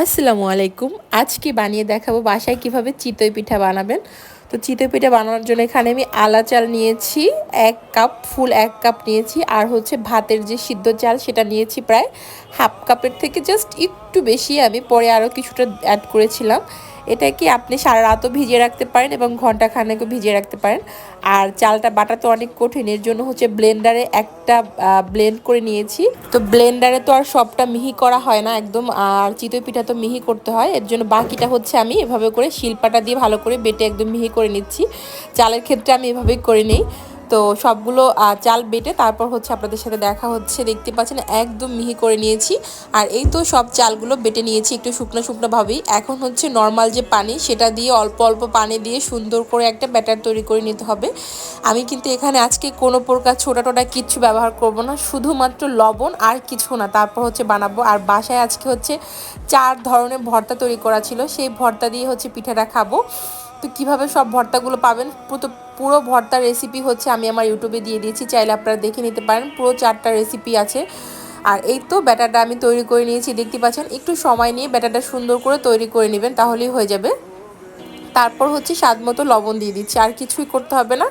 আসসালামু আলাইকুম। আজকে বানিয়ে দেখাবো বাসায় কিভাবে চিতই পিঠা বানাবেন। তো চিতই পিঠা বানানোর জন্য এখানে আমি আলা চাল নিয়েছি ১ কাপ, ফুল ১ কাপ নিয়েছি। আর হচ্ছে ভাতের যে সিদ্ধ চাল সেটা নিয়েছি প্রায় হাফ কাপের থেকে জাস্ট একটু বেশি, আমি পরে আরও কিছুটা অ্যাড করেছিলাম। এটা কি আপনি সারা রাতও ভিজিয়ে রাখতে পারেন এবং ঘন্টা খানেকও ভিজিয়ে রাখতে পারেন। আর চালটা বাটা তো অনেক কঠিন, এর জন্য হচ্ছে ব্লেন্ডারে একটা ব্লেন্ড করে নিয়েছি। তো ব্লেন্ডারে তো আর সবটা মিহি করা হয় না একদম, আর চিতই পিঠা তো মিহি করতে হয়, এর জন্য বাকিটা হচ্ছে আমি এভাবে করে শিলপাটা দিয়ে ভালো করে বেটে একদম মিহি করে নিচ্ছি। চালের ক্ষেত্রে আমি এভাবেই করে নিই। তো সবগুলো চাল বেটে তারপর হচ্ছে আপনাদের সাথে দেখা হচ্ছে। দেখতে পাচ্ছেন একদম মিহি করে নিয়েছি। আর এই তো সব চালগুলো বেটে নিয়েছি একটু শুকনো শুকনোভাবেই। এখন হচ্ছে নর্মাল যে পানি সেটা দিয়ে অল্প অল্প পানি দিয়ে সুন্দর করে একটা ব্যাটার তৈরি করে নিতে হবে। আমি কিন্তু এখানে আজকে কোনো প্রকার ছোটা টোটা কিচ্ছু ব্যবহার করব না, শুধুমাত্র লবণ আর কিছু না, তারপর হচ্ছে বানাবো। আর বাসায় আজকে হচ্ছে 4 ধরনের ভর্তা তৈরি করা ছিল, সেই ভর্তা দিয়ে হচ্ছে পিঠাটা খাবো। তো কীভাবে সব ভর্তাগুলো পাবেন, পুরো ভর্তার রেসিপি হচ্ছে আমি আমার ইউটিউবে দিয়ে দিয়েছি, চাইলে আপনারা দেখে নিতে পারেন। পুরো 4টা রেসিপি আছে। আর এই তো ব্যাটারটা আমি তৈরি করে নিয়েছি, দেখতে পাচ্ছেন। একটু সময় নিয়ে ব্যাটারটা সুন্দর করে তৈরি করে নেবেন, তাহলেই হয়ে যাবে। তারপর হচ্ছে স্বাদ মতো লবণ দিয়ে দিচ্ছি, আর কিছুই করতে হবে না।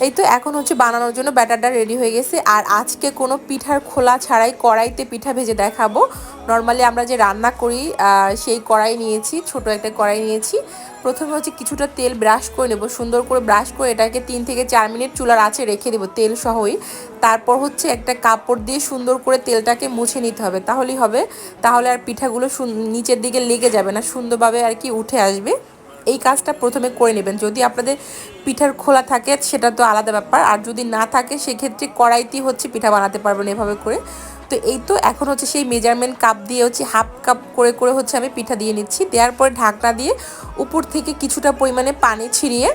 এই তো এখন হচ্ছে বানানোর জন্য ব্যাটারটা রেডি হয়ে গেছে। আর আজকে কোনো পিঠার খোলা ছাড়াই কড়াইতে পিঠা ভেজে দেখাবো। নর্মালি আমরা যে রান্না করি সেই কড়াই নিয়েছি, ছোট একটা কড়াই নিয়েছি। প্রথমে হচ্ছে কিছুটা তেল ব্রাশ করে নেব, সুন্দর করে ব্রাশ করে এটাকে 3 থেকে 4 মিনিট চুলার আঁচে রেখে দেবো তেল সহই। তারপর হচ্ছে একটা কাপড় দিয়ে সুন্দর করে তেলটাকে মুছে নিতে হবে, তাহলেই হবে। তাহলে আর পিঠাগুলো নিচের দিকে লেগে যাবে না, সুন্দরভাবে আর কি উঠে আসবে। এই কাজটা প্রথমে করে নেবেন। যদি আপনাদের পিঠার খোলা থাকে সেটা তো আলাদা ব্যাপার, আর যদি না থাকে সেক্ষেত্রে কড়াইতেই হচ্ছে পিঠা বানাতে পারবেন এভাবে করে। তো এই তো এখন হচ্ছে সেই মেজারমেন্ট কাপ দিয়ে হচ্ছে হাফ কাপ করে করে হচ্ছে আমি পিঠা দিয়ে নিচ্ছি। দেওয়ার পরে ঢাকনা দিয়ে উপর থেকে কিছুটা পরিমাণে পানি ছিটিয়ে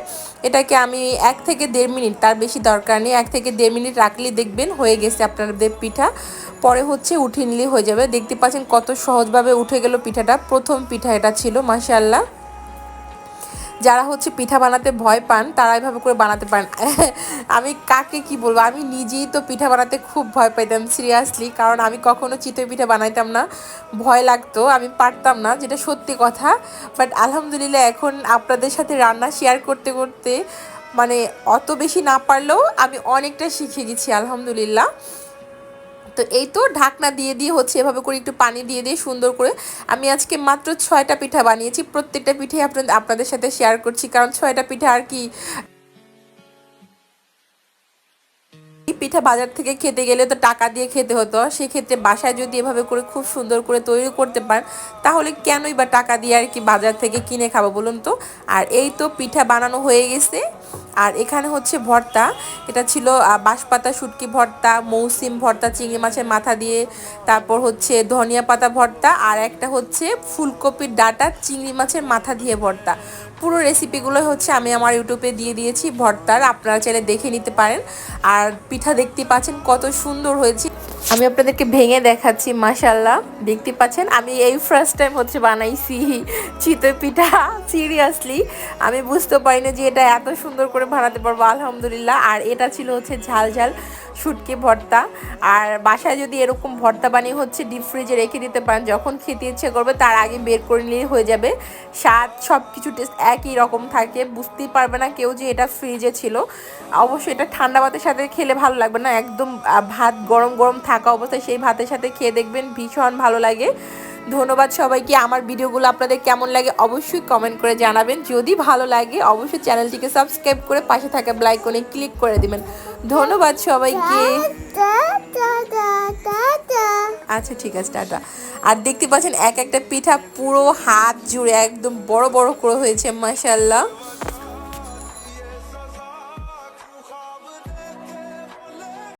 এটাকে আমি 1 থেকে 1.5 মিনিট, তার বেশি দরকার নেই, 1 থেকে 1.5 মিনিট রাখলেই দেখবেন হয়ে গেছে আপনাদের পিঠা। পরে হচ্ছে উঠিয়ে নিলেই হয়ে যাবে। দেখতে পাচ্ছেন কত সহজভাবে উঠে গেল পিঠাটা। প্রথম পিঠা এটা ছিল, মাশাআল্লাহ। যারা হচ্ছে পিঠা বানাতে ভয় পান তারা এভাবে করে বানাতে পারেন। আমি কাকে কি বলবো, আমি নিজেই তো পিঠা বানাতে খুব ভয় পাইতাম সিরিয়াসলি, কারণ আমি কখনো চিতই পিঠা বানাইতাম না, ভয় লাগতো, আমি পারতাম না, যেটা সত্যি কথা। বাট আলহামদুলিল্লাহ এখন আপনাদের সাথে রান্না শেয়ার করতে করতে মানে অত বেশি না পারলেও আমি অনেকটা শিখে গেছি আলহামদুলিল্লাহ। তো এই তো ঢাকনা দিয়ে দিয়ে হচ্ছে এভাবে করে একটু পানি দিয়ে দিয়ে সুন্দর করে আমি আজকে মাত্র 6টা পিঠা বানিয়েছি। প্রত্যেকটা পিঠে আপনাদের সাথে শেয়ার করছি, কারণ 6টা পিঠা আর কি পিঠা বাজার থেকে খেতে গেলে তো টাকা দিয়ে খেতে হতো, সেক্ষেত্রে বাসায় যদি এভাবে করে খুব সুন্দর করে তৈরি করতে পারেন তাহলে কেনই বা টাকা দিয়ে আর কি বাজার থেকে কিনে খাবো বলুন তো। আর এই তো পিঠা বানানো হয়ে গেছে। আর এখানে হচ্ছে ভর্তা, এটা ছিল বাঁশপাতা শুটকি ভর্তা, মৌসিম ভর্তা চিংড়ি মাছের মাথা দিয়ে, তারপর হচ্ছে ধনিয়া পাতা ভর্তা, আর একটা হচ্ছে ফুলকপির ডাঁটা চিংড়ি মাছের মাথা দিয়ে ভর্তা। পুরো রেসিপিগুলো হচ্ছে আমি আমার ইউটিউবে দিয়ে দিয়েছি ভর্তার, আপনারা চাইলে দেখে নিতে পারেন। আর পিঠা দেখতে পাচ্ছেন কত সুন্দর হয়েছে, আমি আপনাদেরকে ভেঙে দেখাচ্ছি। মাশাআল্লাহ, দেখতে পাচ্ছেন আমি এই ফার্স্ট টাইম হচ্ছে বানাইছি চিতই পিঠা। সিরিয়াসলি আমি বুঝতে পারি না যে এটা এত সুন্দর করে বানাতে পারবো, আলহামদুলিল্লাহ। আর এটা ছিল হচ্ছে ঝাল ঝাল শুটকি ভর্তা। আর বাসায় যদি এরকম ভর্তা বানিয়ে হচ্ছে ডিপ ফ্রিজে রেখে দিতে পারেন, যখন খেতে ইচ্ছে করবে তার আগে বের করে নিলেই হয়ে যাবে। স্বাদ সব কিছু টেস্ট একই রকম থাকে, বুঝতেই পারবে না কেউ যে এটা ফ্রিজে ছিল। অবশ্যই এটা ঠান্ডা ভাতের সাথে খেলে ভালো লাগবে না, একদম ভাত গরম গরম থাকা অবস্থায় সেই ভাতের সাথে খেয়ে দেখবেন ভীষণ ভালো লাগে। ধন্যবাদ সবাইকে। আমার ভিডিওগুলো আপনাদের কেমন লাগে অবশ্যই কমেন্ট করে জানাবেন। যদি ভালো লাগে অবশ্যই চ্যানেলটিকে সাবস্ক্রাইব করে পাশে থাকা বেল আইকনে ক্লিক করে দিবেন। ধন্যবাদ সবাইকে। আচ্ছা ঠিক আছে, টাটা। আর দেখতে পাচ্ছেন এক একটা পিঠা পুরো হাত জুড়ে একদম বড় বড় করে হয়েছে, মাশাআল্লাহ।